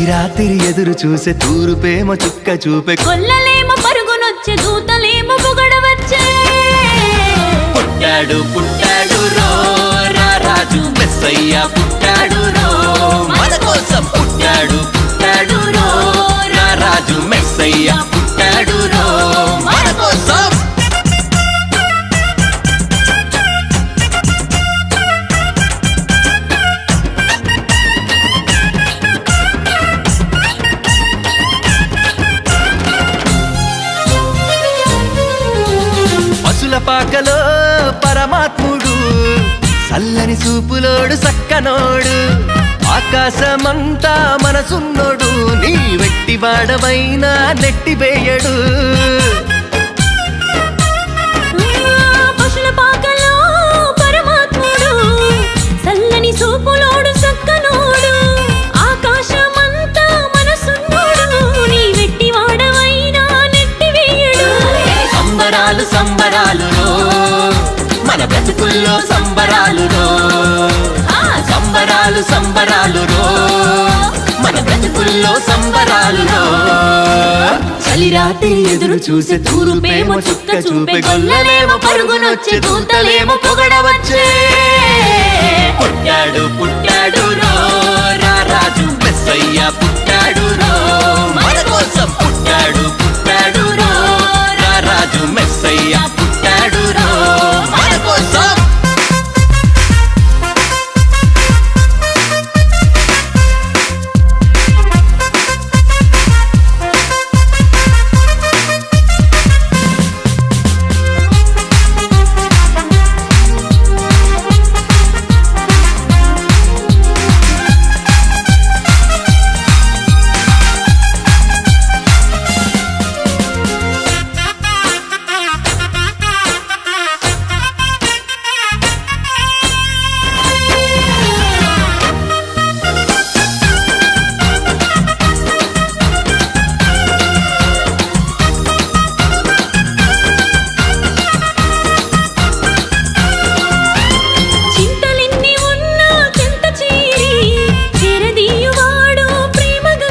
చలిరాత్రి ఎదురు చూసే తూరుపేమో చుక్క చూపే కొల్లలేమో పరుగునొచ్చే దూతలేమో పొగడవచ్చే పుట్టాడు పుట్టాడు రో రా రాజు మెస్సయ్య పుట్టాడు రో మన కోసం పుట్టాడు పుట్టాడు రో రా రాజు మెస్సయ్య పుట్టాడు రో మన కోసం పశుల పాకలో పరమాత్ముడు చల్లని చూపులోడు సక్కనోడు ఆకాశమంతా మనసున్నోడు నీ వెట్టి వాడవైనా నెట్టివేయడు పశుల పాకలో పరమాత్ముడు చల్లని చూపులోడు సక్కనోడు ఆకాశమంతా మనసున్నోడు నీ వెట్టి వాడవైనా నెట్టివేయడు సంబరాలు సంబరాలు మన బ్రతుకుల్లో సంబరాలు సంబరాలు సంబరాలు మన బ్రతుకుల్లో సంబరాలు చలిరాత్రి ఎదురు చూసే తూరుపేమో చుక్క చూపే గొల్లలేమో పరుగునొచ్చే దూతలేమో పొగడవచ్చే